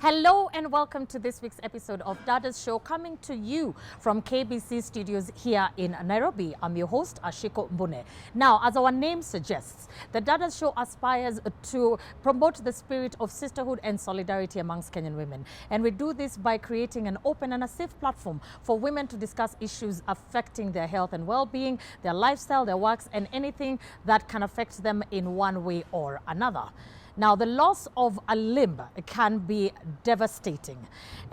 Hello and welcome to this week's episode of Dadas Show, coming to you from KBC Studios here in Nairobi. I'm your host, Ashiko Mbune. Now, as our name suggests, the Dadas Show aspires to promote the spirit of sisterhood and solidarity amongst Kenyan women. And we do this by creating an open and a safe platform for women to discuss issues affecting their health and well-being, their lifestyle, their works, and anything that can affect them in one way or another. Now, the loss of a limb can be devastating.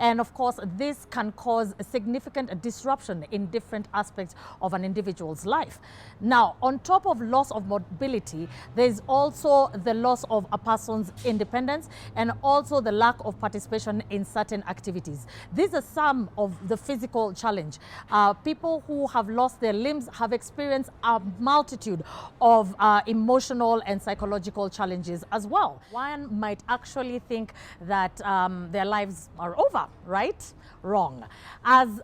And of course, this can cause a significant disruption in different aspects of an individual's life. Now, on top of loss of mobility, there's also the loss of a person's independence and also the lack of participation in certain activities. These are some of the physical challenge. People who have lost their limbs have experienced a multitude of emotional and psychological challenges as well. One might actually think that their lives are over, right? Wrong. As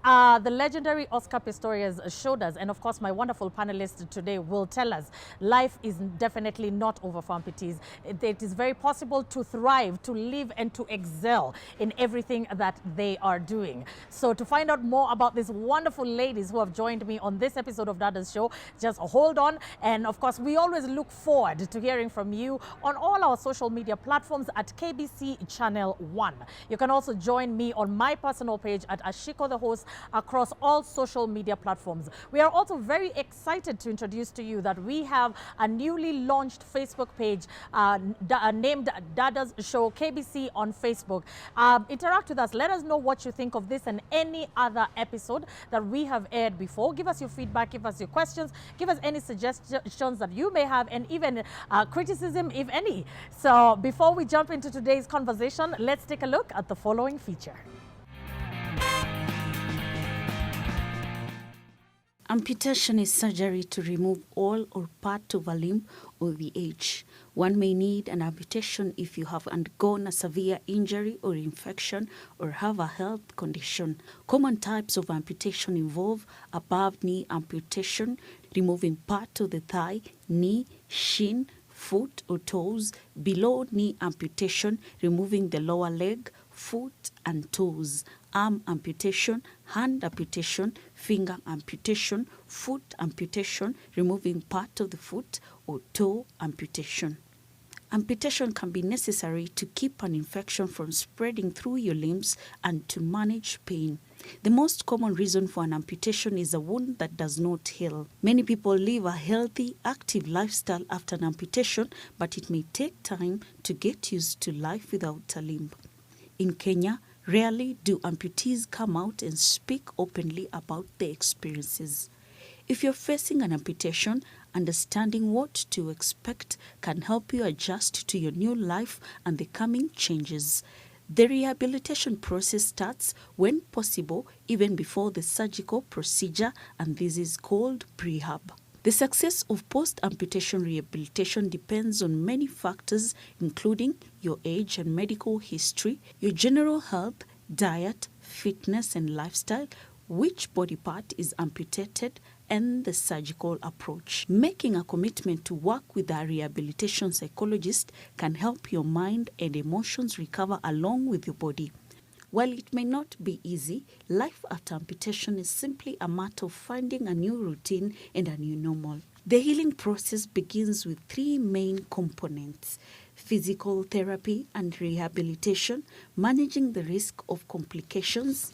the legendary Oscar Pistorius showed us, and of course my wonderful panelist today will tell us, life is definitely not over for amputees. It is very possible to thrive, to live, and to excel in everything that they are doing. So to find out more about these wonderful ladies who have joined me on this episode of Dadas Show, just hold on. And of course, we always look forward to hearing from you on all our social media platforms at KBC Channel 1. You can also join me on my personal page at Ashiko the host across all social media platforms. We are also very excited to introduce to you that we have a newly launched Facebook page named Dadas Show KBC on Facebook. Interact with us. Let us know what you think of this and any other episode that we have aired before. Give us your feedback, give us your questions, give us any suggestions that you may have, and even criticism, if any. So before we jump into today's conversation, let's take a look at the following feature. Amputation is surgery to remove all or part of a limb or the edge. One may need an amputation if you have undergone a severe injury or infection or have a health condition. Common types of amputation involve above knee amputation, removing part of the thigh, knee, shin, foot or toes. Below knee amputation, removing the lower leg, foot and toes. Arm amputation, hand amputation, finger amputation, foot amputation, removing part of the foot or toe amputation. Amputation can be necessary to keep an infection from spreading through your limbs and to manage pain. The most common reason for an amputation is a wound that does not heal. Many people live a healthy, active lifestyle after an amputation, but it may take time to get used to life without a limb. In Kenya, rarely do amputees come out and speak openly about their experiences. If you're facing an amputation, understanding what to expect can help you adjust to your new life and the coming changes. The rehabilitation process starts when possible, even before the surgical procedure, and this is called prehab. The success of post-amputation rehabilitation depends on many factors, including your age and medical history, your general health, diet, fitness and lifestyle, which body part is amputated, and the surgical approach. Making a commitment to work with a rehabilitation psychologist can help your mind and emotions recover along with your body. While it may not be easy, life after amputation is simply a matter of finding a new routine and a new normal. The healing process begins with three main components: physical therapy and rehabilitation, managing the risk of complications,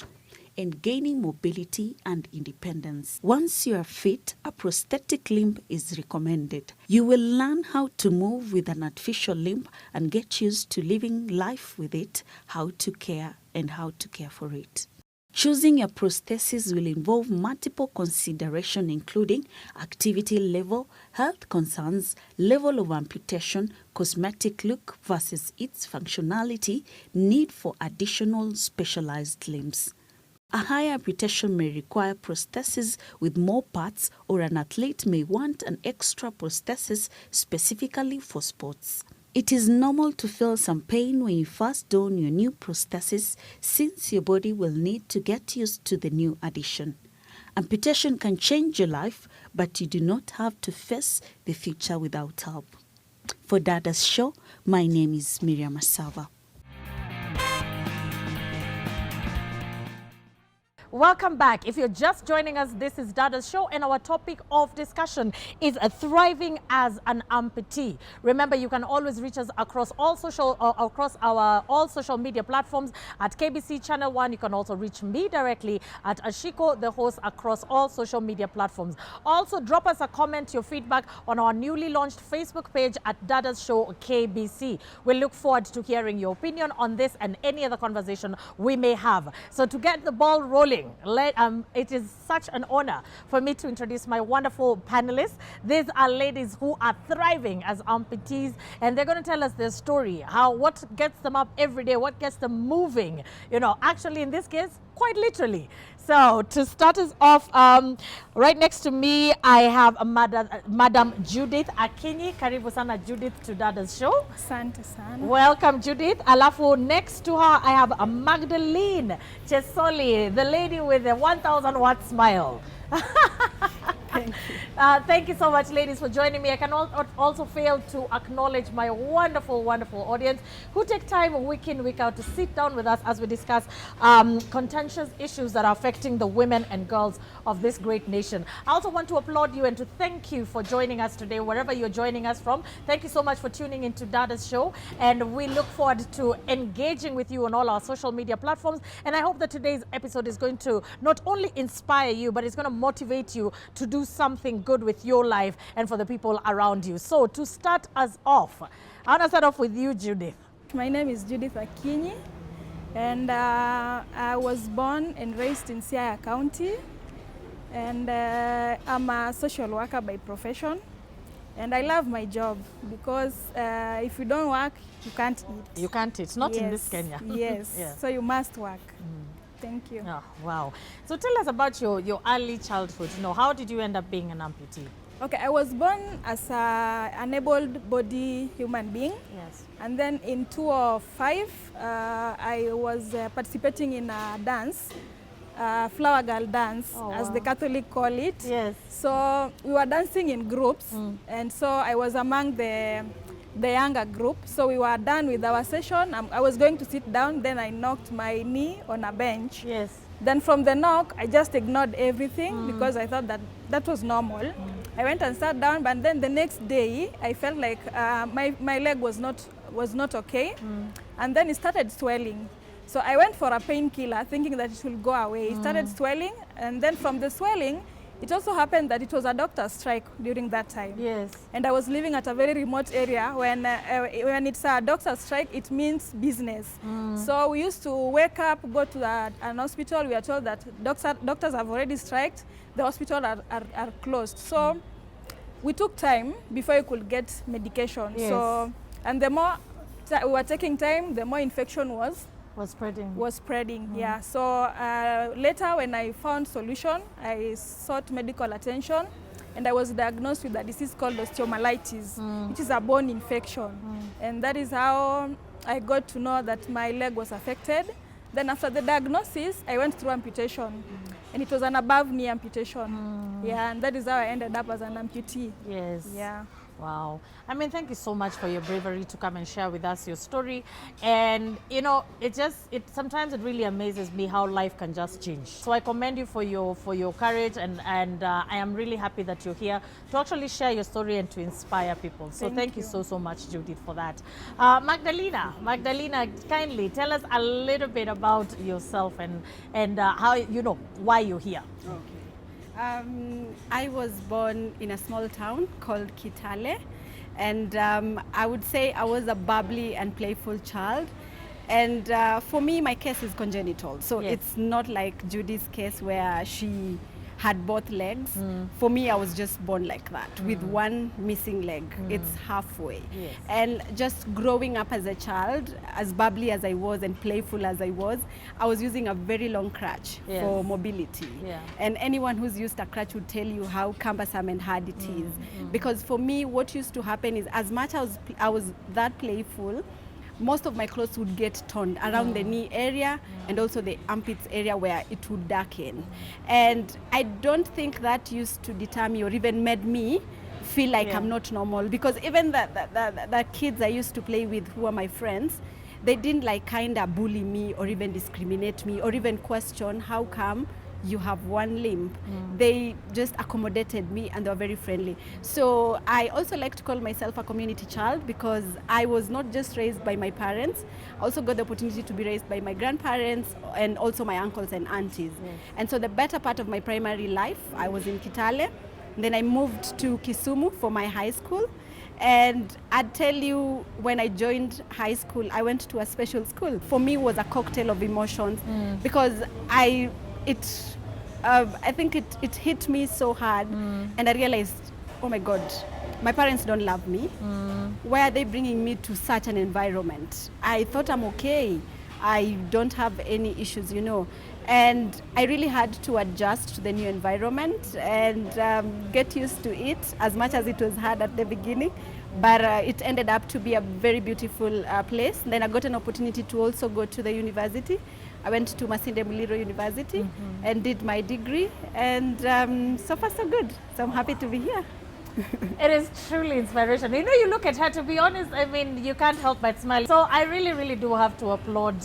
and gaining mobility and independence. Once you are fit, a prosthetic limb is recommended. You will learn how to move with an artificial limb and get used to living life with it, how to care for it. Choosing your prosthesis will involve multiple considerations, including activity level, health concerns, level of amputation, cosmetic look versus its functionality, need for additional specialized limbs. A higher amputation may require prosthesis with more parts, or an athlete may want an extra prosthesis specifically for sports. It is normal to feel some pain when you first don your new prosthesis, since your body will need to get used to the new addition. Amputation can change your life, but you do not have to face the future without help. For Dadas Show, my name is Miriam Asava. Welcome back. If you're just joining us, this is Dadas Show, and our topic of discussion is thriving as an amputee. Remember, you can always reach us across all social media platforms at KBC Channel 1. You can also reach me directly at Ashiko, the host, across all social media platforms. Also, drop us a comment, your feedback on our newly launched Facebook page at Dadas Show KBC. We look forward to hearing your opinion on this and any other conversation we may have. So to get the ball rolling, it is such an honor for me to introduce my wonderful panelists. These are ladies who are thriving as amputees, and they're going to tell us their story, what gets them up every day, what gets them moving, actually in this case, quite literally. So to start us off, right next to me, I have Madam Judith Akinyi. Karibu sana Judith to Dadas Show. Asante sana. Welcome Judith. Alafu next to her, I have Magdalene Chesoli, the lady with the 1,000 watt smile. Thank you. Thank you so much, ladies, for joining me. I can also fail to acknowledge my wonderful, wonderful audience who take time week in, week out to sit down with us as we discuss contentious issues that are affecting the women and girls of this great nation. I also want to applaud you and to thank you for joining us today, wherever you're joining us from. Thank you so much for tuning into Dadas Show, and we look forward to engaging with you on all our social media platforms. And I hope that today's episode is going to not only inspire you, but it's going to motivate you to do something good with your life and for the people around you. So to start us off, I want to start off with you, Judith. My name is Judith Akinyi, and I was born and raised in Siaya County, and I'm a social worker by profession, and I love my job because if you don't work, you can't eat. You can't eat, not in this Kenya. Yes, Yeah. So you must work. Thank you. Oh, wow. So tell us about your early childhood. How did you end up being an amputee? Okay, I was born as an able-bodied human being. Yes. And then in 2005, I was participating in a dance, flower girl dance, as the Catholic call it. Yes. So we were dancing in groups, and so I was among the younger group. So we were done with our session. I was going to sit down, then I knocked my knee on a bench. Yes. Then from the knock, I just ignored everything because I thought that was normal. I went and sat down, but then the next day, I felt like my leg was not okay, and then it started swelling. So I went for a painkiller, thinking that it will go away. It started swelling, and then from the swelling, it also happened that it was a doctor's strike during that time. Yes. And I was living at a very remote area. When it's a doctor's strike, it means business. So we used to wake up, go to an hospital. We are told that doctors have already striked. The hospital are closed. So we took time before we could get medication. Yes. So, and the more we were taking time, the more infection was spreading. Yeah. So later, when I found solution, I sought medical attention, and I was diagnosed with a disease called osteomyelitis, which is a bone infection. And that is how I got to know that my leg was affected. Then after the diagnosis, I went through amputation, and it was an above knee amputation. Yeah, and that is how I ended up as an amputee. Yes. Yeah. Wow. I mean, thank you so much for your bravery to come and share with us your story. And, sometimes it really amazes me how life can just change. So I commend you for your courage, and I am really happy that you're here to actually share your story and to inspire people. So thank you so much, Judith, for that. Magdalena, kindly tell us a little bit about yourself and how, why you're here. Okay. I was born in a small town called Kitale, and I would say I was a bubbly and playful child. And for me, my case is congenital, so it's not like Judy's case where she had both legs. For me, I was just born like that, with one missing leg. It's halfway. Yes. And just growing up as a child, as bubbly as I was and playful as I was using a very long crutch for mobility. Yeah. And anyone who's used a crutch would tell you how cumbersome and hard it is. Because for me, what used to happen is, as much as I was that playful, most of my clothes would get torn around the knee area and also the armpits area where it would darken. And I don't think that used to deter me or even made me feel like I'm not normal, because even the kids I used to play with who are my friends, they didn't like kind of bully me or even discriminate me or even question how come you have one limb. They just accommodated me and they were very friendly. So I also like to call myself a community child because I was not just raised by my parents. I also got the opportunity to be raised by my grandparents and also my uncles and aunties. And so the better part of my primary life, I was in Kitale. Then I moved to Kisumu for my high school. And I'd tell you, when I joined high school, I went to a special school. For me, it was a cocktail of emotions because I think it hit me so hard, and I realized, oh my God, my parents don't love me. Why are they bringing me to such an environment? I thought I'm okay. I don't have any issues, you know. And I really had to adjust to the new environment and get used to it, as much as it was hard at the beginning. But it ended up to be a very beautiful place. Then I got an opportunity to also go to the university. I went to Masinde Muliro University and did my degree. And so far so good. So I'm happy to be here. It is truly inspirational. You know, you look at her, to be honest, I mean, you can't help but smile. So I really, really do have to applaud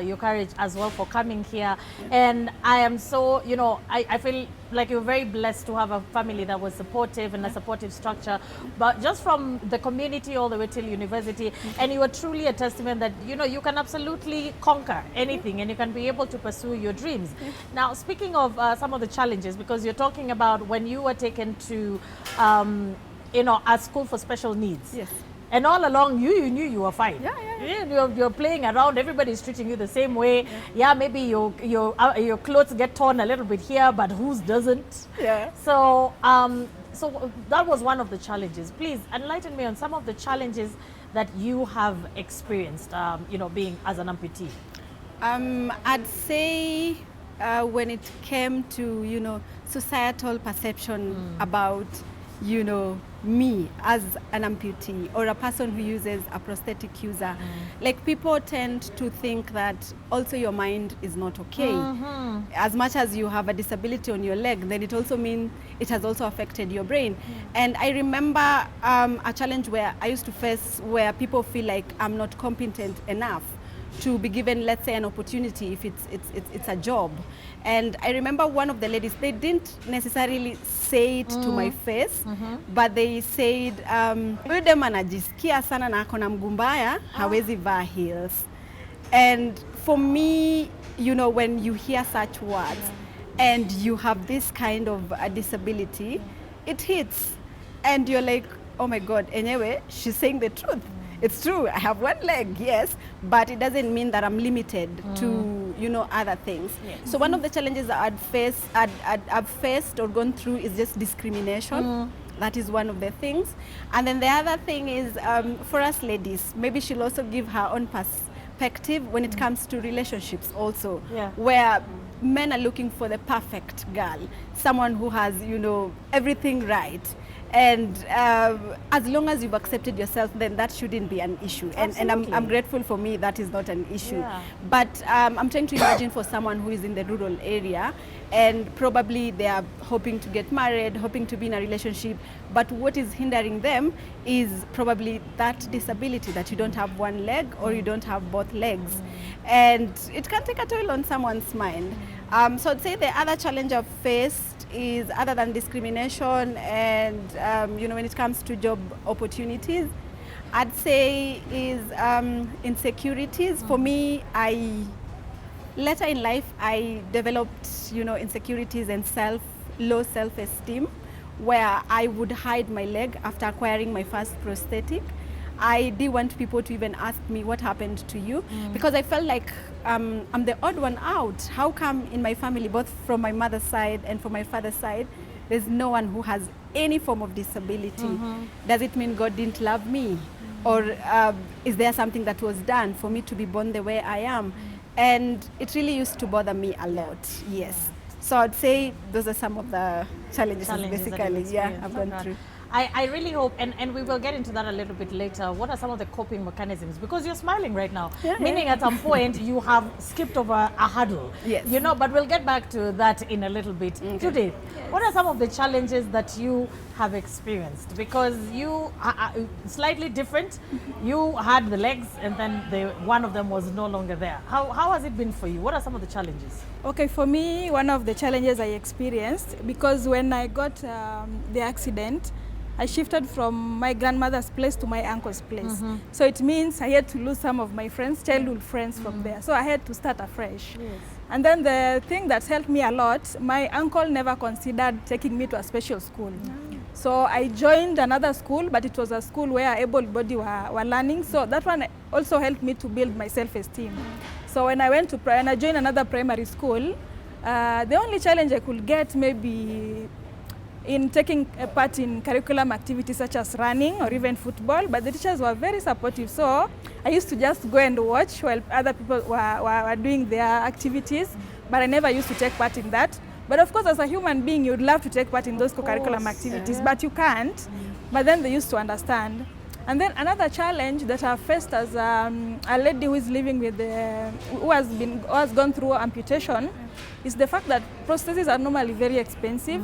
your courage as well for coming here. And I am so, you know, I feel like you're very blessed to have a family that was supportive and a supportive structure, but just from the community all the way till university. And you are truly a testament that, you know, you can absolutely conquer anything and you can be able to pursue your dreams. Now, speaking of some of the challenges, because you're talking about when you were taken to, you know, a school for special needs. Yes. And all along, you knew you were fine. Yeah. You're playing around. Everybody's treating you the same way. Yeah, maybe your clothes get torn a little bit here, but whose doesn't? Yeah. So so that was one of the challenges. Please enlighten me on some of the challenges that you have experienced. You know, being as an amputee. I'd say when it came to, you know, societal perception about, you know, me as an amputee or a person who uses a prosthetic user, like people tend to think that also your mind is not okay. As much as you have a disability on your leg, then it also means it has also affected your brain. And I remember a challenge where I used to face where people feel like I'm not competent enough to be given, let's say, an opportunity if it's a job. And I remember one of the ladies, they didn't necessarily say it to my face, but they said, huyu dem anajisikia sana na ako na mguu mbaya, hawezi vaa heels. And for me, you know, when you hear such words and you have this kind of a disability, it hits. And you're like, oh my God, anyway, she's saying the truth. It's true, I have one leg, yes, but it doesn't mean that I'm limited to, you know, other things. So one of the challenges that I've faced or gone through is just discrimination. That is one of the things. And then the other thing is, for us ladies, maybe she'll also give her own perspective when it comes to relationships also, where men are looking for the perfect girl, someone who has, you know, everything right. And as long as you've accepted yourself, then that shouldn't be an issue. And I'm grateful for me that is not an issue. But I'm trying to imagine for someone who is in the rural area and probably they are hoping to get married, hoping to be in a relationship, but what is hindering them is probably that disability, that you don't have one leg or you don't have both legs. And it can take a toll on someone's mind. So I'd say the other challenge I've faced is, other than discrimination and you know, when it comes to job opportunities, I'd say is insecurities. For me, later in life, I developed, you know, insecurities and low self-esteem, where I would hide my leg after acquiring my first prosthetic. I didn't want people to even ask me what happened to you, because I felt like I'm the odd one out. How come in my family, both from my mother's side and from my father's side, there's no one who has any form of disability? Does it mean God didn't love me? Or is there something that was done for me to be born the way I am? And it really used to bother me a lot, yes. So I'd say those are some of the challenges basically, I've gone through. I really hope, and we will get into that a little bit later. What are some of the coping mechanisms? Because you're smiling right now, meaning at some point you have skipped over a hurdle. Yes. You know, but we'll get back to that in a little bit. Today, what are some of the challenges that you have experienced? Because you are slightly different. You had the legs, and then one of them was no longer there. How has it been for you? What are some of the challenges? Okay, for me, one of the challenges I experienced, because when I got the accident, I shifted from my grandmother's place to my uncle's place. So it means I had to lose some of my friends, childhood friends from there. So I had to start afresh. Yes. And then the thing that helped me a lot, my uncle never considered taking me to a special school. So I joined another school, but it was a school where able-bodied were learning. So that one also helped me to build my self-esteem. So when I joined another primary school, the only challenge I could get maybe in taking a part in curriculum activities such as running or even football, but the teachers were very supportive. So I used to just go and watch while other people were doing their activities, but I never used to take part in that. But of course, as a human being, you'd love to take part in those co-curriculum activities, but you can't. But then they used to understand. And then another challenge that I've faced as a lady who is living with who has gone through amputation is the fact that prostheses are normally very expensive,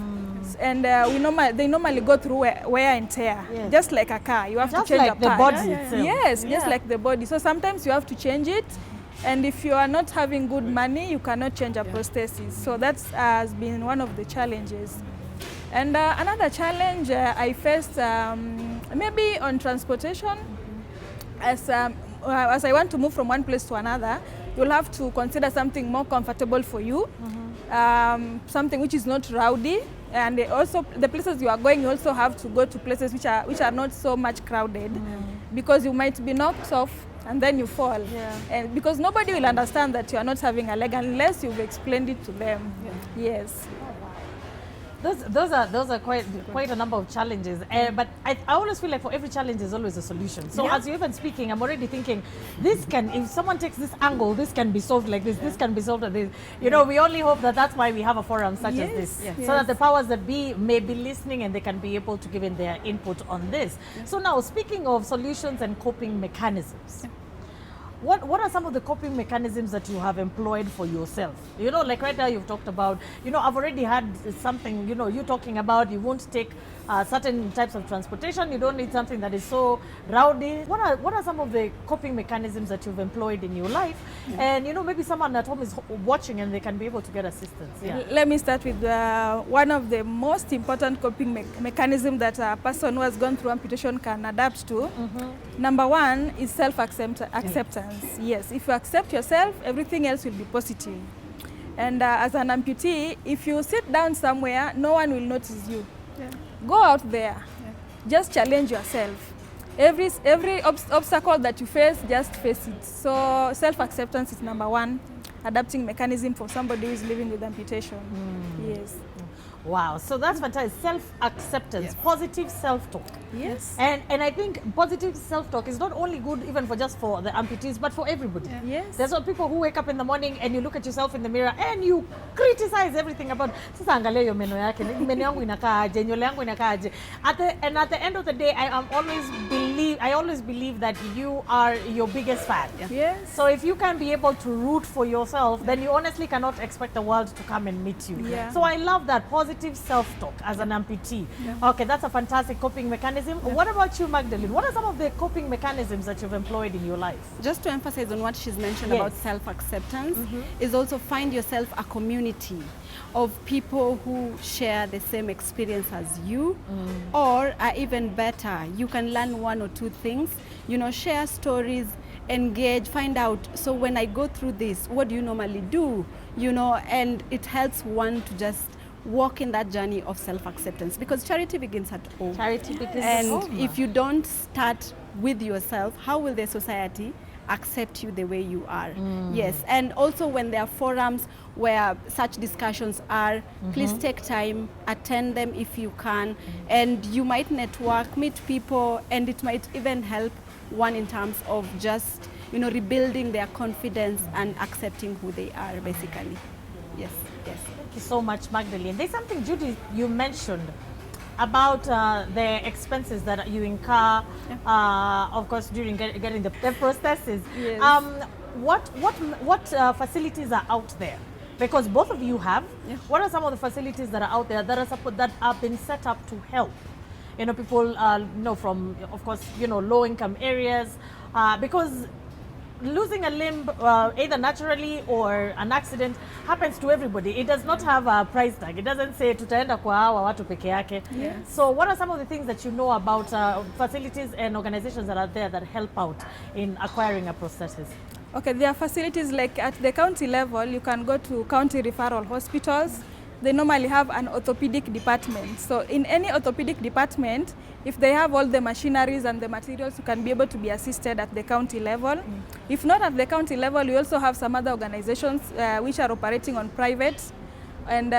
and they normally go through wear and tear, just like a car. You have just to change like a part. the body itself. Yes, just like the body. So sometimes you have to change it, and if you are not having good money, you cannot change a prosthesis. So that has been one of the challenges. And another challenge I faced, maybe on transportation, as I want to move from one place to another, you'll have to consider something more comfortable for you, something which is not rowdy, and also the places you are going, you also have to go to places which are not so much crowded, because you might be knocked off and then you fall, and because nobody will understand that you are not having a leg unless you've explained it to them. Yes. Those are quite a number of challenges, but I always feel like for every challenge there's always a solution. So as you're even speaking, I'm already thinking, if someone takes this angle, this can be solved like this, this can be solved like this. You know, we only hope that that's why we have a forum such as this, so that the powers that be may be listening and they can be able to give in their input on this. So now, speaking of solutions and coping mechanisms, what are some of the coping mechanisms that you have employed for yourself? You know, like right now you've talked about, I've already had something, you're talking about you won't take certain types of transportation, you don't need something that is so rowdy. What are some of the coping mechanisms that you've employed in your life? And, maybe someone at home is watching and they can be able to get assistance. Let me start with one of the most important coping mechanism that a person who has gone through amputation can adapt to. Number one is self-acceptance. Yes, if you accept yourself, everything else will be positive. And as an amputee, if you sit down somewhere, no one will notice you. Go out there, just challenge yourself. Every obstacle that you face, just face it. So self-acceptance is number one adapting mechanism for somebody who is living with amputation. Yes. Wow, so that's fantastic. Self-acceptance, positive self-talk. Yes. And I think positive self-talk is not only good even for just for the amputees, but for everybody. Yes. There's some people who wake up in the morning and you look at yourself in the mirror and you criticize everything about, sasa angalia hiyo meno yake, meno yangu inakaaje, nywele yangu inakaaje. And at the end of the day, I always believe that you are your biggest fan. Yes. So if you can be able to root for yourself, then you honestly cannot expect the world to come and meet you. So I love that positive self-talk as an amputee. Okay, that's a fantastic coping mechanism. What about you, Magdalene? What are some of the coping mechanisms that you've employed in your life? Just to emphasize on what she's mentioned about self-acceptance, is also find yourself a community of people who share the same experience as you, or even better, you can learn one or two things, share stories, engage, find out, so when I go through this, what do you normally do? And it helps one to just walk in that journey of self-acceptance, because charity begins at home. Charity begins at home. And if you don't start with yourself, how will the society accept you the way you are? Yes, and also when there are forums where such discussions are, please take time, attend them if you can, and you might network, meet people, and it might even help one in terms of just, rebuilding their confidence and accepting who they are, basically. Yes. Thank you so much, Magdalene. There's something, Judy, you mentioned about the expenses that you incur, of course, during getting the prosthesis. Yes. What facilities are out there? Because both of you have. Yeah. What are some of the facilities that are out there that have been set up to help? People, from, of course, low-income areas, because losing a limb, either naturally or an accident, happens to everybody. It does not have a price tag. It doesn't say tutaenda kwa hawa watu peke yake. Yes. So what are some of the things that you know about facilities and organizations that are there that help out in acquiring a prosthesis? Okay, there are facilities like at the county level, you can go to county referral hospitals. They normally have an orthopedic department. So in any orthopedic department, if they have all the machineries and the materials, you can be able to be assisted at the county level. If not at the county level, we also have some other organizations which are operating on private. And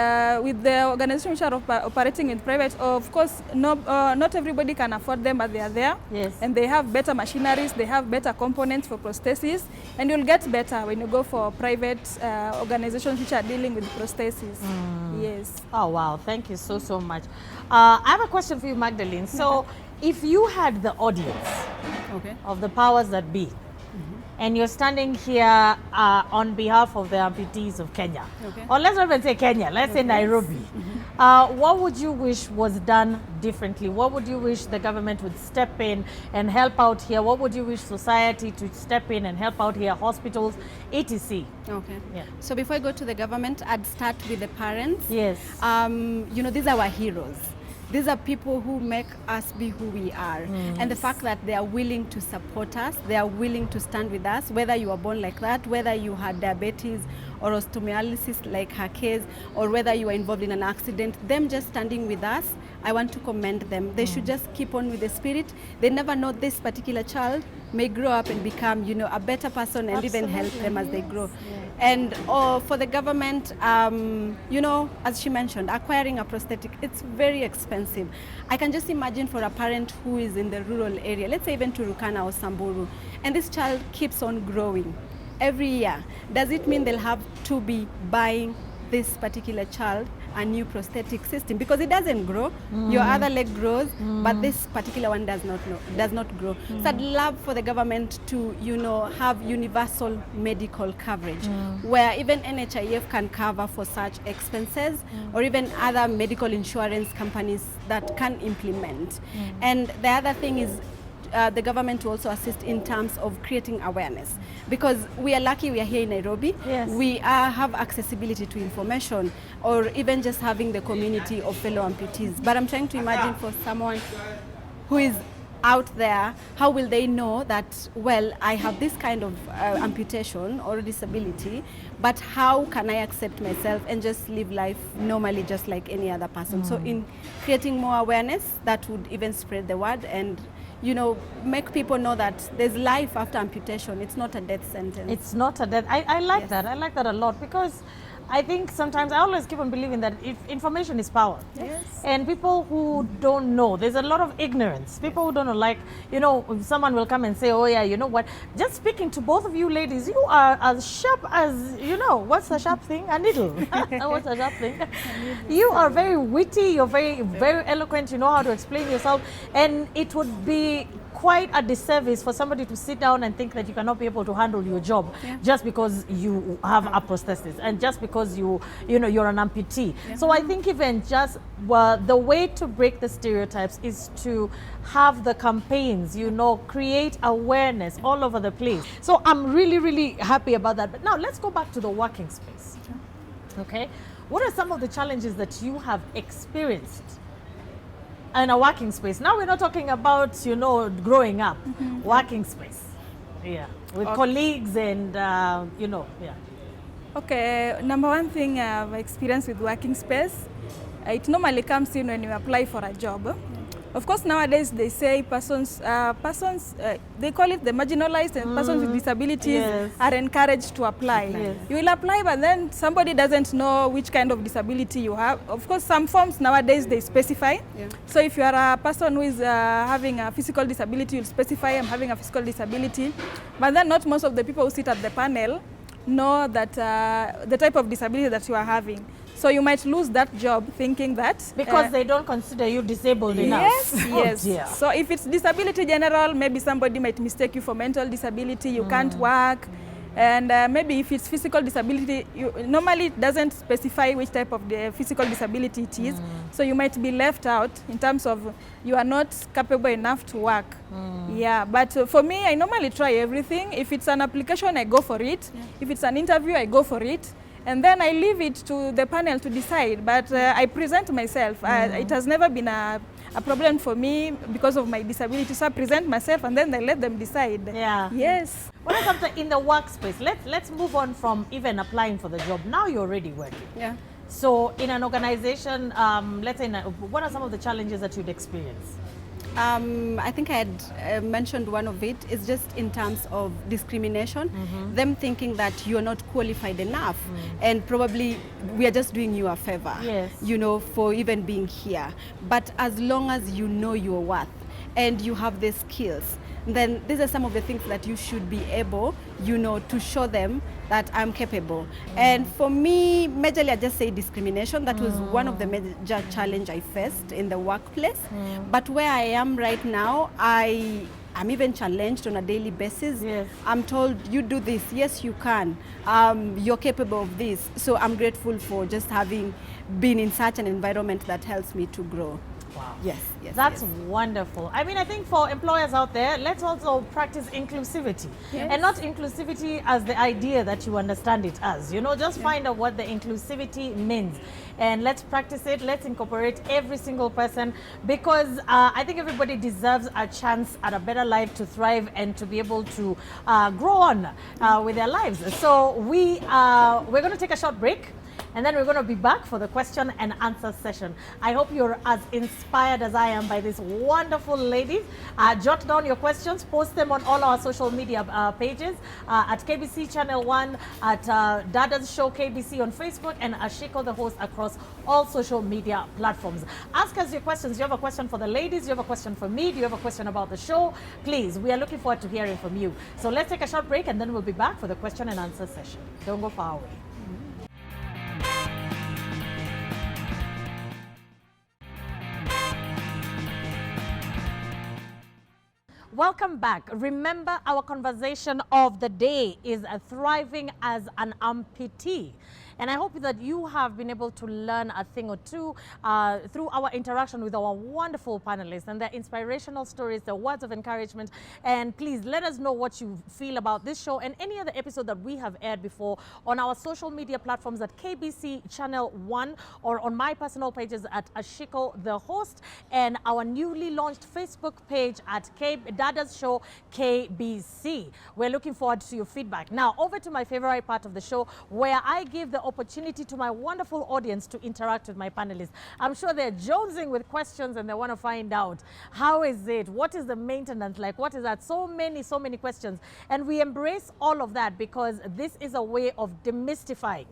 with the organizations which are operating in private, of course, not everybody can afford them, but they are there. Yes. And they have better machineries, they have better components for prosthesis, and you'll get better when you go for private organizations which are dealing with prosthesis. Yes. Oh, wow. Thank you so much. I have a question for you, Magdalene. So if you had the audience of the powers that be, and you're standing here on behalf of the amputees of Kenya, or let's not even say Kenya, let's say Nairobi, what would you wish was done differently? What would you wish the government would step in and help out here? What would you wish society to step in and help out here, hospitals, etc.? Okay. Yeah. So before I go to the government, I'd start with the parents. Yes. These are our heroes. These are people who make us be who we are. And the fact that they are willing to support us, they are willing to stand with us, whether you were born like that, whether you had diabetes or osteomyelitis like her case, or whether you were involved in an accident, them just standing with us, I want to commend them. They should just keep on with the spirit. They never know this particular child may grow up and become, a better person and even help them as they grow. And for the government, as she mentioned, acquiring a prosthetic, it's very expensive. I can just imagine for a parent who is in the rural area, let's say even Turukana or Samburu, and this child keeps on growing every year. Does it mean they'll have to be buying this particular child a new prosthetic system? Because it doesn't grow. Your other leg grows, but this particular one does not grow. So I'd love for the government to, have universal medical coverage, where even NHIF can cover for such expenses, or even other medical insurance companies that can implement. And the other thing is the government to also assist in terms of creating awareness, because we are lucky we are here in Nairobi. Yes. We have accessibility to information, or even just having the community of fellow amputees. But I'm trying to imagine for someone who is out there, how will they know that, well, I have this kind of amputation or disability, but how can I accept myself and just live life normally just like any other person? So in creating more awareness, that would even spread the word and make people know that there's life after amputation. It's not a death sentence. It's not a death. I like that. I like that a lot, because I think sometimes I always keep on believing that if information is power. Yes. And people who don't know, there's a lot of ignorance. People who don't know, like, someone will come and say, oh yeah, you know what? Just speaking to both of you ladies, you are as sharp as, what's a sharp thing? A needle. What's a sharp thing? You are very witty, you're very, very eloquent, you know how to explain yourself. And it would be quite a disservice for somebody to sit down and think that you cannot be able to handle your job just because you have a prosthesis and just because you're an amputee. So I think even just the way to break the stereotypes is to have the campaigns, create awareness all over the place. So I'm really, really happy about that. But now let's go back to the working space. Okay, what are some of the challenges that you have experienced in a working space? Now we're not talking about, growing up, working space. Yeah, with colleagues and, Okay, number one thing I've experienced with working space, it normally comes in when you apply for a job. Of course, nowadays they say persons, they call it the marginalized, and persons with disabilities are encouraged to apply. Yes. You will apply, but then somebody doesn't know which kind of disability you have. Of course, some forms nowadays they specify. So if you are a person who is having a physical disability, you'll specify I'm having a physical disability. But then not most of the people who sit at the panel know that the type of disability that you are having. So you might lose that job thinking that... Because they don't consider you disabled enough. Yes, Oh, yes. dear. So if it's disability general, maybe somebody might mistake you for mental disability, you can't work. And maybe if it's physical disability, normally it doesn't specify which type of the physical disability it is. So you might be left out in terms of you are not capable enough to work. Yeah, but for me, I normally try everything. If it's an application, I go for it. Yeah. If it's an interview, I go for it. And then I leave it to the panel to decide. But I present myself. It has never been a problem for me because of my disability. So I present myself and then I let them decide. Yeah. Yes. What is something in the workspace? Let's move on from even applying for the job. Now you're already working. Yeah. So in an organization, let's say, what are some of the challenges that you'd experience? I think I had mentioned one of it is just in terms of discrimination, them thinking that you're not qualified enough and probably we are just doing you a favor, you know, for even being here. But as long as you know your worth and you have the skills, then these are some of the things that you should be able, you know, to show them that I'm capable. And for me, majorly I just say discrimination. That was one of the major challenge I faced in the workplace. But where I am right now, I'm even challenged on a daily basis. Yes. I'm told, you do this, yes you can, you're capable of this. So I'm grateful for just having been in such an environment that helps me to grow. Wow. Yes, yes. That's yes. wonderful. I mean, I think for employers out there, let's also practice inclusivity. Yes. And not inclusivity as the idea that you understand it as. You know, just find out what the inclusivity means. And let's practice it. Let's incorporate every single person because I think everybody deserves a chance at a better life to thrive and to be able to grow on with their lives. So we're going to take a short break. And then we're going to be back for the question and answer session. I hope you're as inspired as I am by these wonderful ladies. Jot down your questions, post them on all our social media pages at KBC Channel 1, at Dadas Show KBC on Facebook, and Ashiko, the host, across all social media platforms. Ask us your questions. Do you have a question for the ladies? Do you have a question for me? Do you have a question about the show? Please, we are looking forward to hearing from you. So let's take a short break and then we'll be back for the question and answer session. Don't go far away. Welcome back. Remember, our conversation of the day is thriving as an amputee. And I hope that you have been able to learn a thing or two through our interaction with our wonderful panelists and their inspirational stories, their words of encouragement. And please let us know what you feel about this show and any other episode that we have aired before on our social media platforms at KBC Channel 1 or on my personal pages at Ashiko, the host, and our newly launched Facebook page at Dadas Show KBC. We're looking forward to your feedback. Now, over to my favorite part of the show where I give the opportunity to my wonderful audience to interact with my panelists. I'm sure they're jonesing with questions and they want to find out how is it, what is the maintenance like, what is that, so many questions. And we embrace all of that because this is a way of demystifying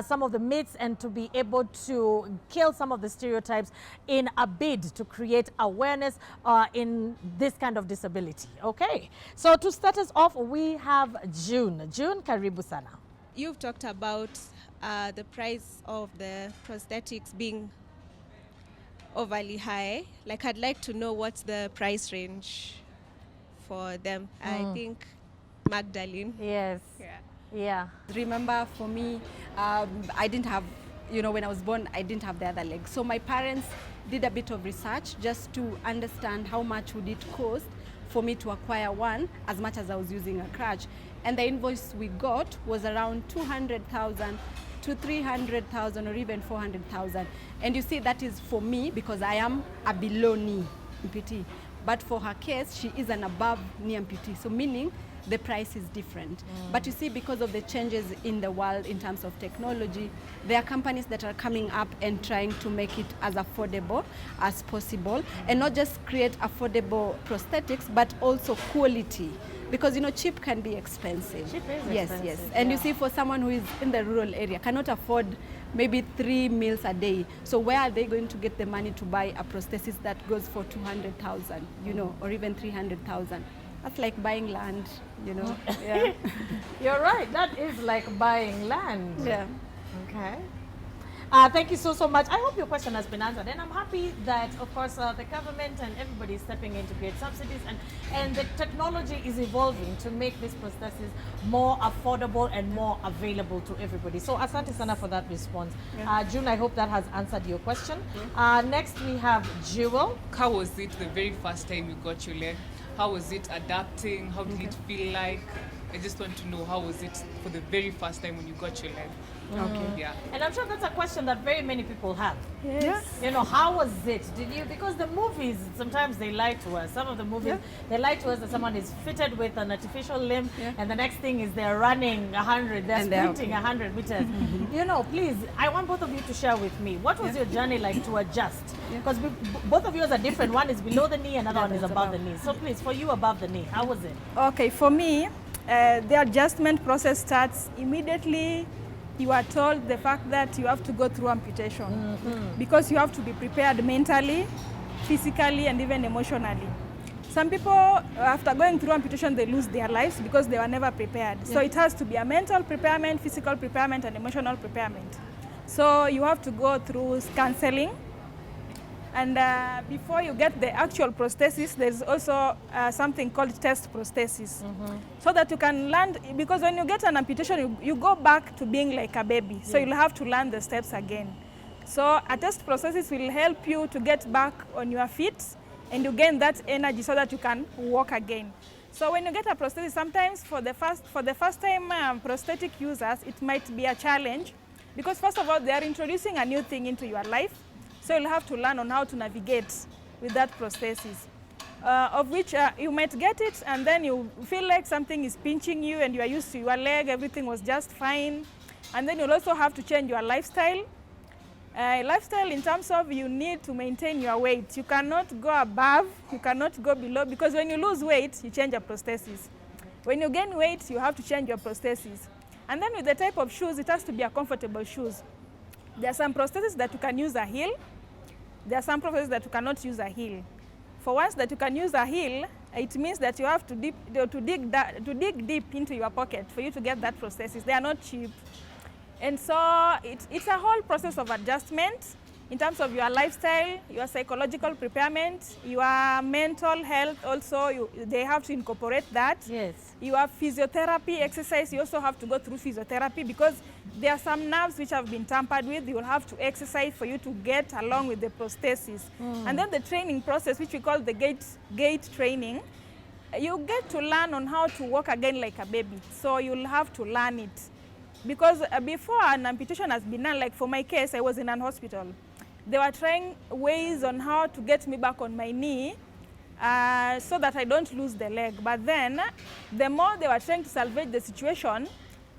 some of the myths and to be able to kill some of the stereotypes in a bid to create awareness in this kind of disability. Okay, so to start us off, we have June. June, karibu sana. You've talked about the price of the prosthetics being overly high. Like, I'd like to know what's the price range for them. I think Magdalene. Yes. Yeah. Remember, for me, I didn't have, you know, when I was born, I didn't have the other leg. So my parents did a bit of research just to understand how much would it cost for me to acquire one, as much as I was using a crutch. And the invoice we got was around 200,000 to 300,000 or even 400,000. And you see, that is for me because I am a below knee amputee. But for her case, she is an above knee amputee. So meaning the price is different. But you see, because of the changes in the world in terms of technology, there are companies that are coming up and trying to make it as affordable as possible, and not just create affordable prosthetics, but also quality. Because, you know, cheap can be expensive. Cheap is expensive. Yes. And you see, for someone who is in the rural area, cannot afford maybe 3 meals a day. So where are they going to get the money to buy a prosthesis that goes for 200,000, you know, or even 300,000? That's like buying land, you know. Yeah. You're right. That is like buying land. Yeah. Okay. Thank you so much. I hope your question has been answered, and I'm happy that, of course, the government and everybody is stepping in to create subsidies, and the technology is evolving to make these prostheses more affordable and more available to everybody. So, asante sana for that response. June, I hope that has answered your question. Next, we have Jewel. How was it the very first time you got your leg? How was it adapting? How did it feel like? I just want to know, how was it for the very first time when you got your leg? Okay. Yeah. And I'm sure that's a question that very many people have. Yes. You know, how was it? Did you, because the movies, sometimes they lie to us. Some of the movies, they lie to us that someone is fitted with an artificial limb, and the next thing is they're running 100, they're sprinting 100 meters. You know, please, I want both of you to share with me, what was your journey like to adjust? Because both of yours are different. One is below the knee, another one is above the knee. So please, for you above the knee, how was it? Okay, for me, the adjustment process starts immediately. You are told the fact that you have to go through amputation because you have to be prepared mentally, physically, and even emotionally. Some people, after going through amputation, they lose their lives because they were never prepared. So it has to be a mental preparement, physical preparement, and emotional preparement. So you have to go through counseling. And before you get the actual prosthesis, there's also something called test prosthesis. So that you can learn, because when you get an amputation, you go back to being like a baby. So you'll have to learn the steps again. So a test prosthesis will help you to get back on your feet and you gain that energy so that you can walk again. So when you get a prosthesis, sometimes for the first time prosthetic users, it might be a challenge because first of all, they are introducing a new thing into your life. So you'll have to learn on how to navigate with that prosthesis, of which you might get it and then you feel like something is pinching you and you are used to your leg, everything was just fine. And then you'll also have to change your lifestyle. Lifestyle in terms of you need to maintain your weight. You cannot go above, you cannot go below, because when you lose weight, you change your prosthesis. When you gain weight, you have to change your prosthesis. And then with the type of shoes, it has to be a comfortable shoes. There are some prostheses that you can use a heel. There are some prostheses that you cannot use a heel. For ones that you can use a heel, it means that you have to dig deep into your pocket for you to get that prosthesis. They are not cheap. And so it's a whole process of adjustment in terms of your lifestyle, your psychological preparement, your mental health also, they have to incorporate that. Yes. Your physiotherapy exercise, you also have to go through physiotherapy because there are some nerves which have been tampered with. You will have to exercise for you to get along with the prosthesis. And then the training process, which we call the gait training, you get to learn on how to walk again like a baby. So you'll have to learn it. Because before an amputation has been done, like for my case, I was in an hospital. They were trying ways on how to get me back on my knee so that I don't lose the leg. But then, the more they were trying to salvage the situation,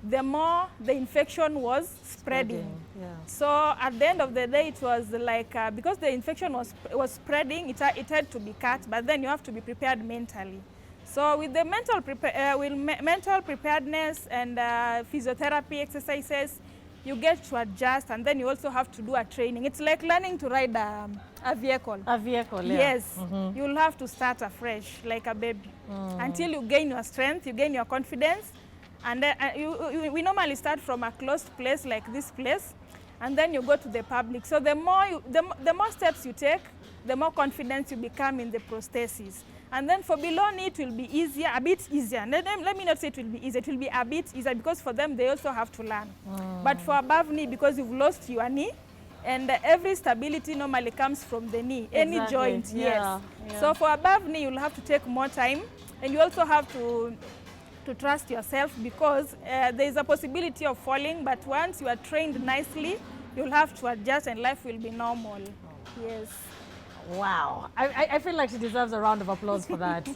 the more the infection was spreading. Yeah. So at the end of the day, it was like, because the infection was spreading, it had to be cut, but then you have to be prepared mentally. So with the mental preparedness and physiotherapy exercises, you get to adjust, and then you also have to do a training. It's like learning to ride a vehicle. A vehicle, yeah. Yes. You'll have to start afresh, like a baby, until you gain your strength, you gain your confidence. And we normally start from a closed place like this place, and then you go to the public. So the more steps you take, the more confidence you become in the prosthesis. And then for below knee, it will be easier, a bit easier. Let me not say it will be easier, it will be a bit easier because for them, they also have to learn. But for above knee, because you've lost your knee, and every stability normally comes from the knee, any joint, yes. Yeah. So for above knee, you'll have to take more time, and you also have to trust yourself because there is a possibility of falling, but once you are trained nicely, you'll have to adjust and life will be normal. Yes. Wow. I feel like she deserves a round of applause for that.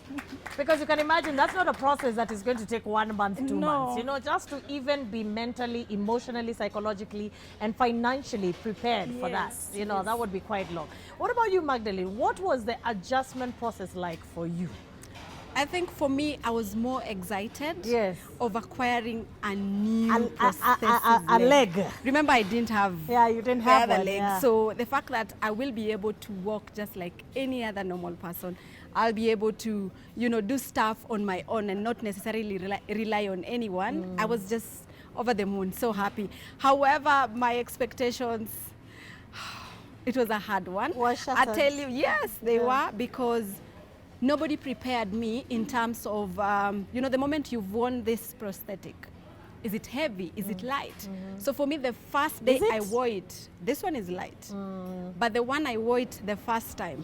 Because you can imagine that's not a process that is going to take 1 month, 2 months. You know, just to even be mentally, emotionally, psychologically, and financially prepared for that. You know, that would be quite long. What about you, Magdalene? What was the adjustment process like for you? I think for me, I was more excited of acquiring a new a leg. Remember, I didn't have you didn't have the other one, leg. yeah. So the fact that I will be able to walk just like any other normal person, I'll be able to, you know, do stuff on my own and not necessarily rely on anyone. I was just over the moon, so happy. However, my expectations, it was a hard one. I tell you, yes, they were, because nobody prepared me in terms of, the moment you've worn this prosthetic, is it heavy? Is it light? So for me, the first day I wore it, this one is light. But the one I wore it the first time,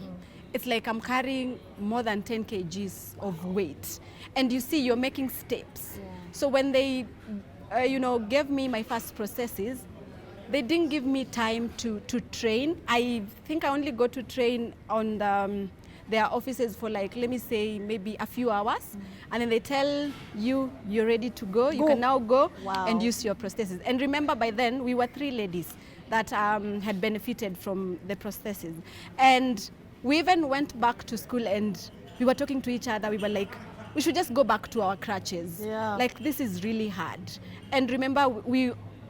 it's like I'm carrying more than 10 kgs of weight. And you see, you're making steps. So when they, gave me my first prosthesis, they didn't give me time to train. I think I only got to train on their offices for like, let me say, maybe a few hours. And then they tell you, you're ready to go. You can now go and use your prosthesis. And remember, by then, we were 3 ladies that had benefited from the prosthesis. And we even went back to school and we were talking to each other. We were like, we should just go back to our crutches. Like, this is really hard. And remember,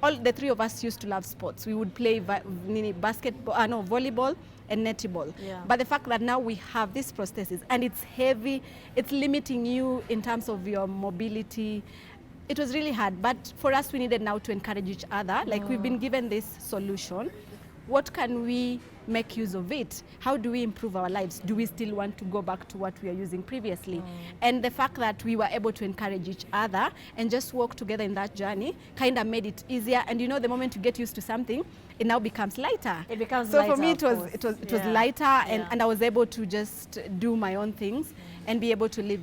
all the 3 of us used to love sports. We would play basketball, volleyball and netball. But the fact that now we have this prosthesis and it's heavy, it's limiting you in terms of your mobility. It was really hard. But for us, we needed now to encourage each other. Like, we've been given this solution. What can we make use of it? How do we improve our lives? Do we still want to go back to what we were using previously? And the fact that we were able to encourage each other and just walk together in that journey kind of made it easier. And the moment you get used to something, it now becomes lighter. It becomes so lighter. For me, it was lighter, and I was able to just do my own things and be able to live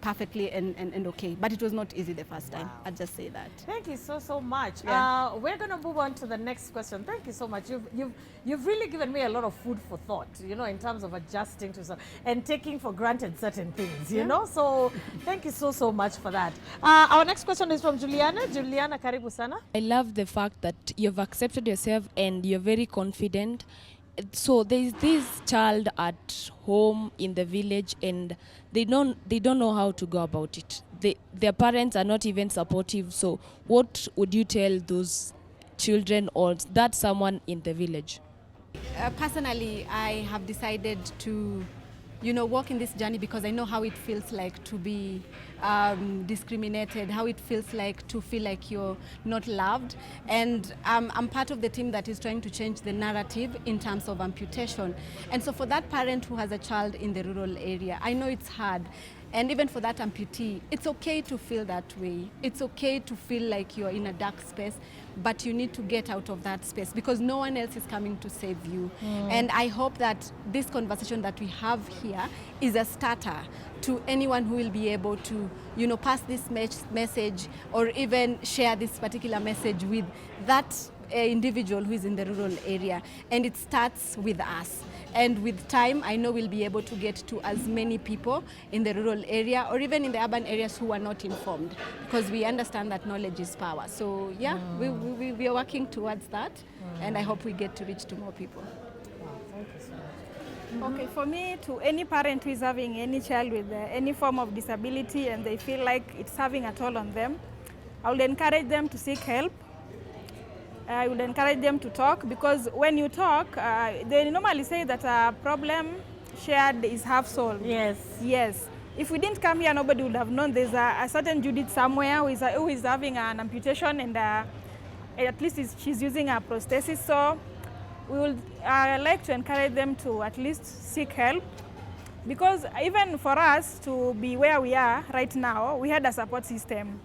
perfectly and okay. But it was not easy the first time. I'll just say that. Thank you so much. We're going to move on to the next question. Thank you so much. You've really given me a lot of food for thought, in terms of adjusting to some and taking for granted certain things, you know. So thank you so much for that. Our next question is from Juliana. Juliana, karibu sana. I love the fact that you've accepted yourself and you're very confident. So there's this child at home in the village and they don't know how to go about it. Their parents are not even supportive. So what would you tell those children or that someone in the village? Personally, I have decided to walk in this journey because I know how it feels like to be discriminated, how it feels like to feel like you're not loved. And I'm part of the team that is trying to change the narrative in terms of amputation. And so for that parent who has a child in the rural area, I know it's hard. And even for that amputee, it's okay to feel that way. It's okay to feel like you're in a dark space, but you need to get out of that space because no one else is coming to save you. And I hope that this conversation that we have here is a starter to anyone who will be able to, pass this message or even share this particular message with that individual who is in the rural area. And it starts with us. And with time, I know we'll be able to get to as many people in the rural area or even in the urban areas who are not informed, because we understand that knowledge is power. So yeah, we are working towards that, and I hope we get to reach to more people. Wow, thank you so much. Okay, for me, to any parent who is having any child with any form of disability and they feel like it's having a toll on them, I would encourage them to seek help. I would encourage them to talk, because when you talk, they normally say that a problem shared is half solved. Yes. Yes. If we didn't come here, nobody would have known there's a certain Judith somewhere who is having an amputation and at least she's using a prosthesis. So we would like to encourage them to at least seek help, because even for us to be where we are right now, we had a support system.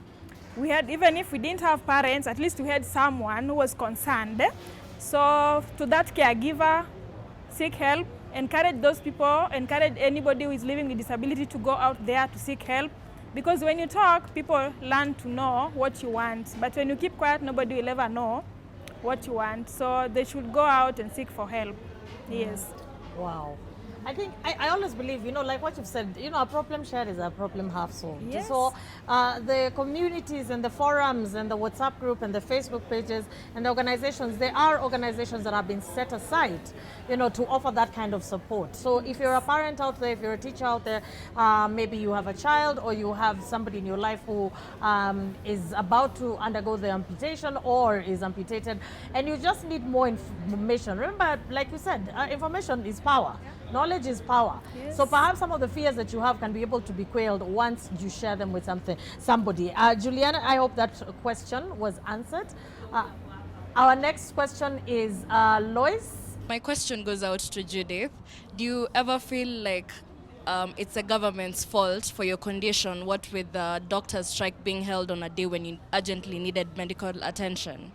We had, even if we didn't have parents, at least we had someone who was concerned. So to that caregiver, seek help, encourage those people, encourage anybody who is living with disability to go out there to seek help. Because when you talk, people learn to know what you want. But when you keep quiet, nobody will ever know what you want. So they should go out and seek for help. Yes. Wow. I think I always believe, like what you've said, a problem shared is a problem half solved. Yes. So the communities and the forums and the WhatsApp group and the Facebook pages and the organizations, there are organizations that have been set aside, to offer that kind of support. So if you're a parent out there, if you're a teacher out there, maybe you have a child or you have somebody in your life who is about to undergo the amputation or is amputated, and you just need more information. Remember, like you said, information is power. Knowledge is power. Yes. So perhaps some of the fears that you have can be able to be quelled once you share them with somebody. Juliana, I hope that question was answered. Our next question is Lois. My question goes out to Judith. Do you ever feel like it's the government's fault for your condition, what with the doctor's strike being held on a day when you urgently needed medical attention?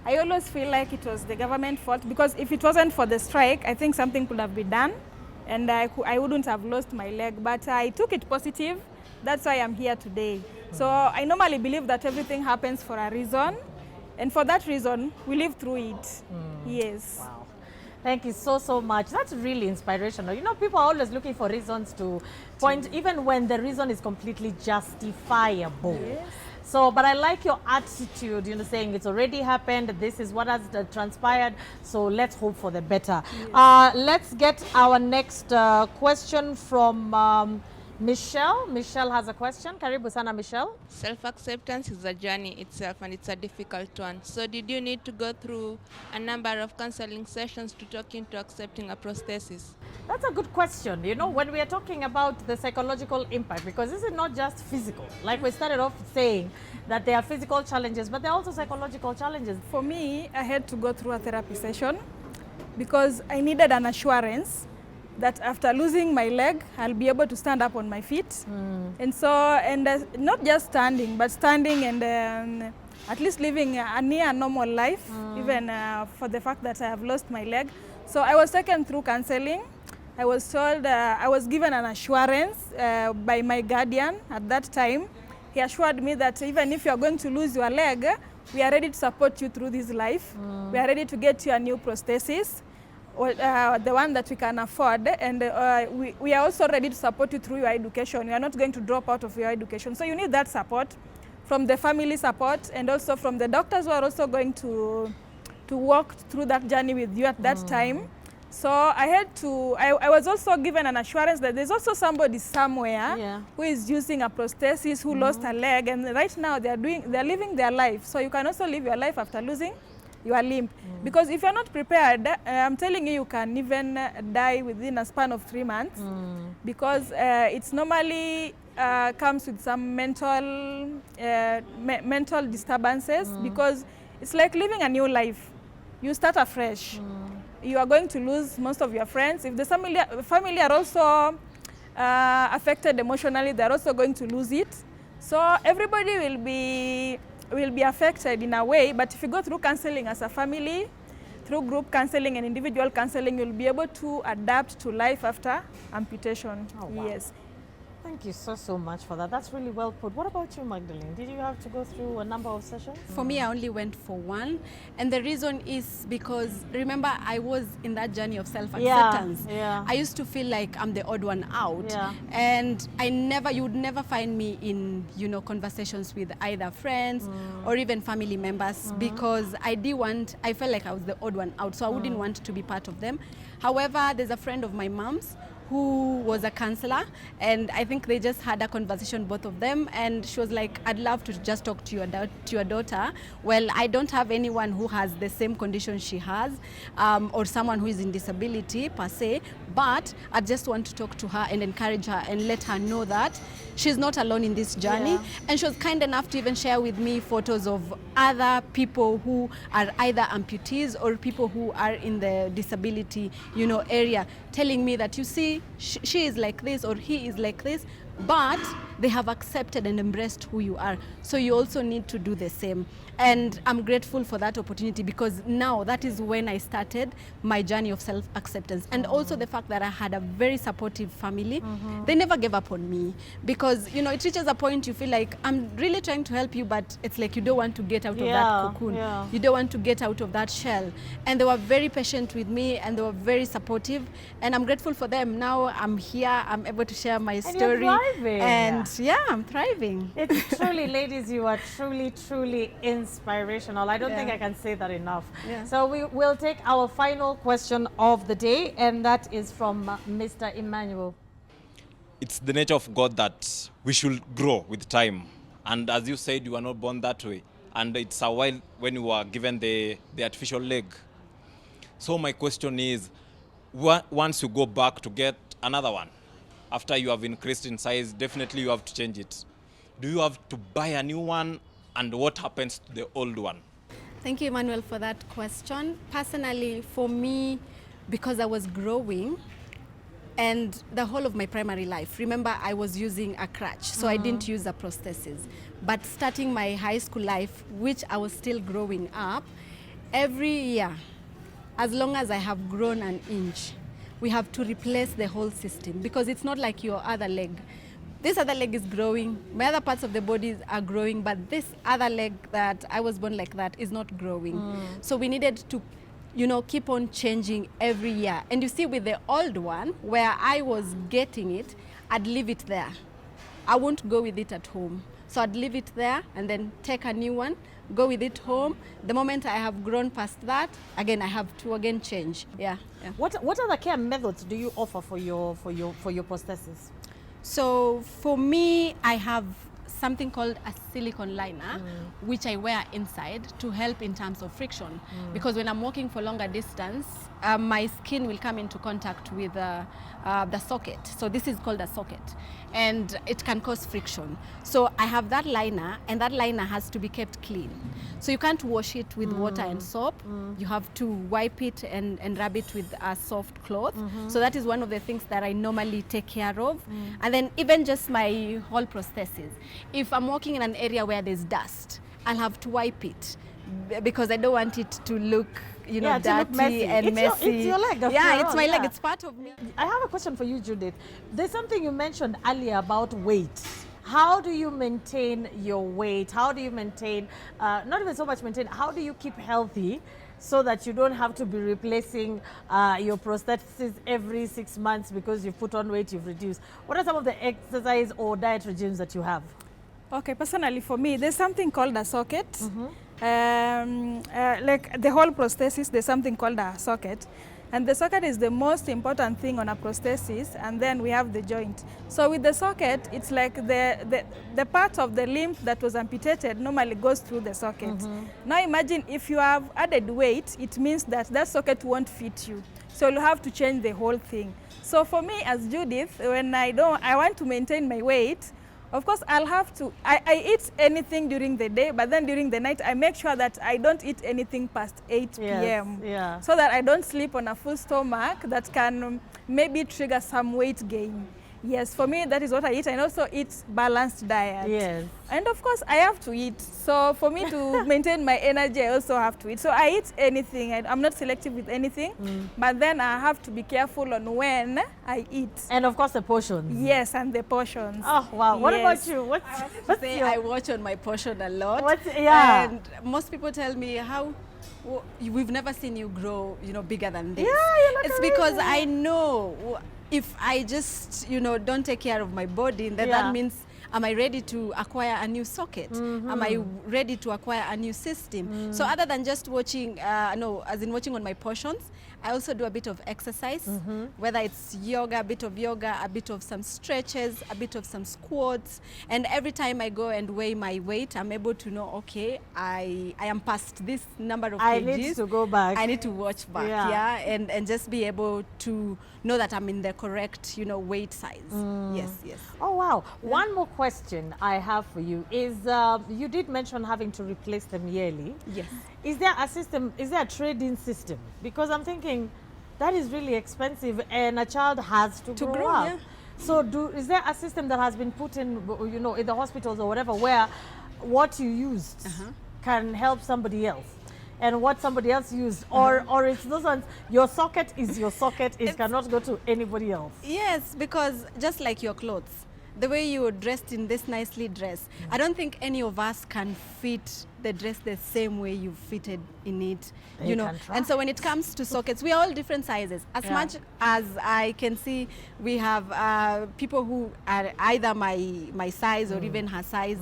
I always feel like it was the government's fault, because if it wasn't for the strike, I think something could have been done and I wouldn't have lost my leg. But I took it positive. That's why I'm here today. So I normally believe that everything happens for a reason. And for that reason, we live through it. Yes. Wow. Thank you so much. That's really inspirational. You know, people are always looking for reasons to point, even when the reason is completely justifiable. Yes. So, but I like your attitude, you know, saying it's already happened, this is what has transpired, so let's hope for the better. Yes. Let's get our next question from Michelle. Michelle has a question. Karibu sana, Michelle. Self-acceptance is a journey itself, and it's a difficult one. So did you need to go through a number of counseling sessions to talk into accepting a prosthesis? That's a good question. You know, when we are talking about the psychological impact, because this is not just physical. Like we started off saying that there are physical challenges, but there are also psychological challenges. For me, I had to go through a therapy session because I needed an assurance that after losing my leg, I'll be able to stand up on my feet. And so, not just standing, but standing and at least living a near normal life, even for the fact that I have lost my leg. So I was taken through counseling. I was told, I was given an assurance by my guardian at that time. He assured me that even if you're going to lose your leg, we are ready to support you through this life. We are ready to get you a new prosthesis, or the one that we can afford, and we are also ready to support you through your education. You are not going to drop out of your education. So you need that support from the family support, and also from the doctors who are also going to walk through that journey with you at that time. So I had to, I was also given an assurance that there's also somebody somewhere who is using a prosthesis, who lost a leg, and right now they're living their life. So you can also live your life after losing your limb. Because if you're not prepared, I'm telling you, you can even die within a span of 3 months. Because it's normally comes with some mental disturbances, because it's like living a new life. You start afresh. You are going to lose most of your friends. If the family are also affected emotionally, they're also going to lose it. So everybody will be affected in a way, but if you go through counseling as a family, through group counseling and individual counseling, you'll be able to adapt to life after amputation. Oh, wow. Yes. Thank you so much for that. That's really well put. What about you, Magdalene? Did you have to go through a number of sessions? For me, I only went for one. And the reason is because, remember, I was in that journey of self-acceptance. I used to feel like I'm the odd one out. And you would never find me in, conversations with either friends or even family members, because I felt like I was the odd one out. So I wouldn't want to be part of them. However, there's a friend of my mom's who was a counselor, and I think they just had a conversation, both of them, and she was like, I'd love to just talk to your daughter. Well, I don't have anyone who has the same condition she has, or someone who is in disability per se, but I just want to talk to her and encourage her and let her know that she's not alone in this journey. And she was kind enough to even share with me photos of other people who are either amputees or people who are in the disability, area, telling me that, you see, she is like this or he is like this, but they have accepted and embraced who you are. So you also need to do the same. And I'm grateful for that opportunity, because now that is when I started my journey of self-acceptance. And also the fact that I had a very supportive family. They never gave up on me, because, it reaches a point you feel like I'm really trying to help you, but it's like you don't want to get out of that cocoon. You don't want to get out of that shell. And they were very patient with me, and they were very supportive. And I'm grateful for them. Now I'm here, I'm able to share my story. And I'm thriving. It's truly, ladies, you are truly inspirational. I don't think I can say that enough. So we will take our final question of the day, and that is from Mr. Emmanuel. It's the nature of God that we should grow with time. And as you said, you were not born that way. And it's a while when you were given the artificial leg. So my question is, once you go back to get another one, after you have increased in size, definitely you have to change it. Do you have to buy a new one, and what happens to the old one? Thank you, Emmanuel, for that question. Personally, for me, because I was growing and the whole of my primary life, remember I was using a crutch, so I didn't use a prosthesis. But starting my high school life, which I was still growing up, every year, as long as I have grown an inch, we have to replace the whole system, because it's not like your other leg. This other leg is growing, my other parts of the body are growing, but this other leg that I was born like that is not growing. So we needed to, keep on changing every year. And you see, with the old one, where I was getting it, I'd leave it there. I won't go with it at home. So I'd leave it there and then take a new one, go with it home. The moment I have grown past that, again, I have to change. Yeah. What other care methods do you offer for your prosthesis? So for me, I have something called a silicone liner, which I wear inside to help in terms of friction. Because when I'm walking for longer distance, my skin will come into contact with the socket. So this is called a socket, and it can cause friction. So I have that liner, and that liner has to be kept clean. So you can't wash it with water and soap. You have to wipe it and rub it with a soft cloth. So that is one of the things that I normally take care of. And then even just my whole prosthesis. If I'm walking in an area where there's dust, I'll have to wipe it, because I don't want it to look, dirty and messy. It's your leg. It's my leg. It's part of me. I have a question for you, Judith. There's something you mentioned earlier about weight. How do you maintain your weight? How do you maintain, not even so much maintain, how do you keep healthy so that you don't have to be replacing your prosthesis every 6 months because you've put on weight, you've reduced? What are some of the exercise or diet regimes that you have? Okay, personally for me, there's something called a socket. Like the whole prosthesis, there's something called a socket. And the socket is the most important thing on a prosthesis, and then we have the joint. So with the socket, it's like the part of the limb that was amputated normally goes through the socket. Now imagine if you have added weight, it means that that socket won't fit you. So you'll have to change the whole thing. So for me as Judith, when I want to maintain my weight, of course, I'll have to, I eat anything during the day, but then during the night, I make sure that I don't eat anything past 8 p.m. So that I don't sleep on a full stomach that can maybe trigger some weight gain. Yes, for me, that is what I eat. And also eat balanced diet. Yes. And of course, I have to eat. So for me to maintain my energy, I also have to eat. So I eat anything. I'm not selective with anything. But then I have to be careful on when I eat. And of course, the portions. Yes, and the portions. Oh, wow. What about you? I watch on my portion a lot. And most people tell me, how we've never seen you grow, bigger than this. It's because I know if I just, don't take care of my body, then that means, am I ready to acquire a new socket? Am I ready to acquire a new system? So other than just watching, watching on my portions, I also do a bit of exercise, whether it's yoga, a bit of some stretches, a bit of some squats. And every time I go and weigh my weight, I'm able to know, okay, I am past this number of kgs. I need to go back. I need to watch back, and just be able to know that I'm in the correct, weight size. Yes. Oh, wow. One more question I have for you is, you did mention having to replace them yearly. Yes. Is there a system, is there a trade-in system? Because I'm thinking that is really expensive and a child has to grow up. Yeah. So is there a system that has been put in, in the hospitals or whatever, where what you used can help somebody else? And what somebody else used, or it's those ones, your socket is your socket, it cannot go to anybody else. Yes, because just like your clothes, the way you're dressed in this nicely dressed, I don't think any of us can fit the dress the same way you fitted in it, And so when it comes to sockets, we are all different sizes. As much as I can see, we have people who are either my size or even her size.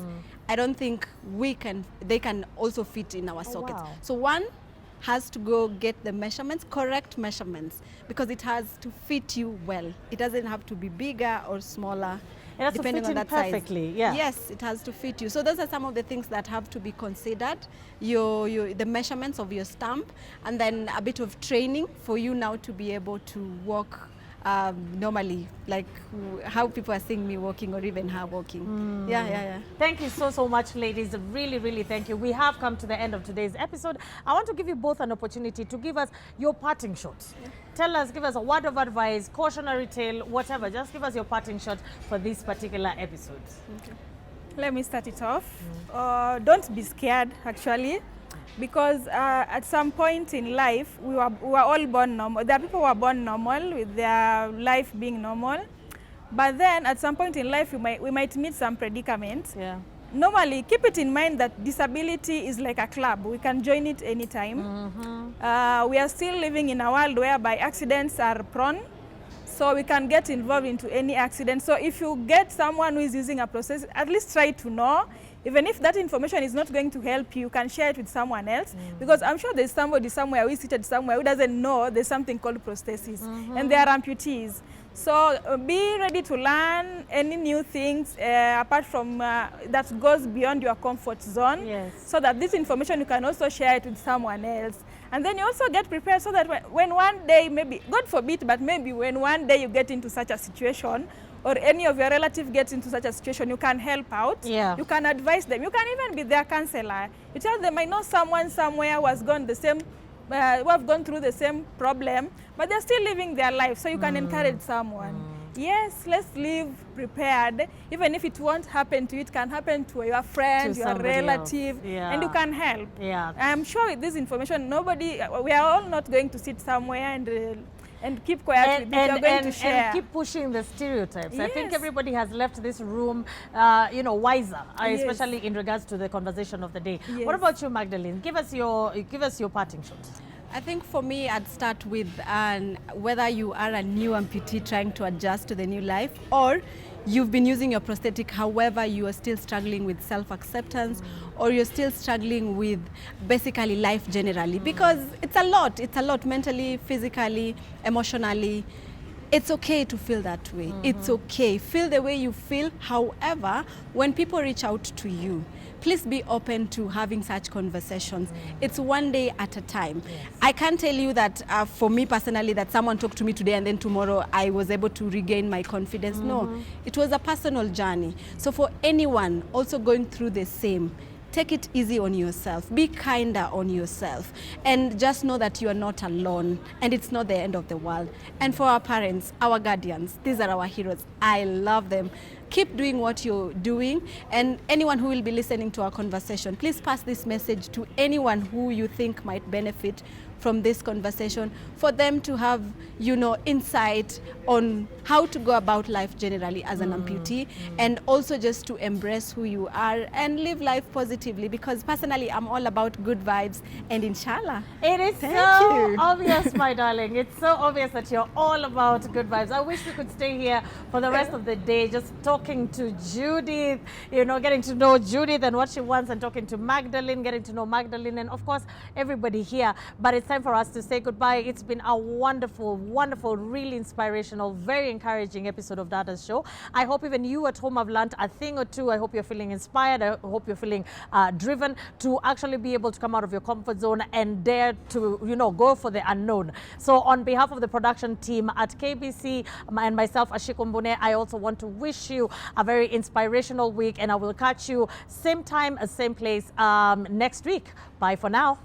I don't think they can also fit in our sockets. Wow. So one has to go get the measurements, correct measurements, because it has to fit you well. It doesn't have to be bigger or smaller. It has depending to fit on in that perfectly, size. yeah. Yes, it has to fit you. So those are some of the things that have to be considered. The measurements of your stamp, and then a bit of training for you now to be able to walk normally, like how people are seeing me walking or even her walking. Yeah. Thank you so much, ladies. Really thank you. We have come to the end of today's episode. I want to give you both an opportunity to give us your parting shot. Give us a word of advice, cautionary tale, whatever. Just give us your parting shot for this particular episode. Okay. Let me start it off. Don't be scared, actually. Because at some point in life, we were all born normal. There are people who are born normal with their life being normal. But then at some point in life, we might meet some predicaments. Yeah. Normally, keep it in mind that disability is like a club. We can join it anytime. We are still living in a world whereby accidents are prone. So we can get involved into any accident. So if you get someone who is using a process, at least try to know. Even if that information is not going to help you, you can share it with someone else. Because I'm sure there's somebody somewhere who is seated somewhere who doesn't know there's something called prosthesis. And they are amputees. So be ready to learn any new things apart from that goes beyond your comfort zone. Yes. So that this information you can also share it with someone else. And then you also get prepared so that when one day, maybe, God forbid, but maybe when one day you get into such a situation, or any of your relatives gets into such a situation, you can help out. Yeah. You can advise them. You can even be their counselor. You tell them, I know someone somewhere who has gone who have gone through the same problem, but they're still living their life. So you can encourage someone. Yes, let's live prepared. Even if it won't happen to you, it can happen to your friend, To your relative, yeah. and you can help. Yeah. I'm sure with this information, we are all not going to sit somewhere and keep quiet with it. You're going to share. And keep pushing the stereotypes. Yes. I think everybody has left this room, wiser, Yes. especially in regards to the conversation of the day. Yes. What about you, Magdalene? Give us your parting shot. I think for me, I'd start with whether you are a new amputee trying to adjust to the new life, or you've been using your prosthetic, however, you are still struggling with self-acceptance, or you're still struggling with basically life generally, because it's a lot mentally, physically, emotionally. It's okay to feel that way. It's okay. Feel the way you feel. However, when people reach out to you, please be open to having such conversations. It's one day at a time. Yes. I can't tell you that for me personally that someone talked to me today and then tomorrow I was able to regain my confidence. No, it was a personal journey. So for anyone also going through the same, take it easy on yourself. Be kinder on yourself. And just know that you are not alone and it's not the end of the world. And for our parents, our guardians, these are our heroes. I love them. Keep doing what you're doing, and anyone who will be listening to our conversation, please pass this message to anyone who you think might benefit from this conversation, for them to have, insight on how to go about life generally as an amputee, and also just to embrace who you are and live life positively, because personally I'm all about good vibes, and inshallah. It is obvious, my darling. It's so obvious that you're all about good vibes. I wish we could stay here for the rest of the day just talking to Judith, getting to know Judith and what she wants, and talking to Magdalene, getting to know Magdalene, and of course everybody here. But it's time for us to say goodbye. It's been a wonderful, really inspirational, very encouraging episode of Dadas Show. I hope even you at home have learned a thing or two. I hope you're feeling inspired. I hope you're feeling driven to actually be able to come out of your comfort zone and dare to, go for the unknown. So on behalf of the production team at KBC and myself, Ashiko Mbune, I also want to wish you a very inspirational week, and I will catch you same time, same place next week. Bye for now.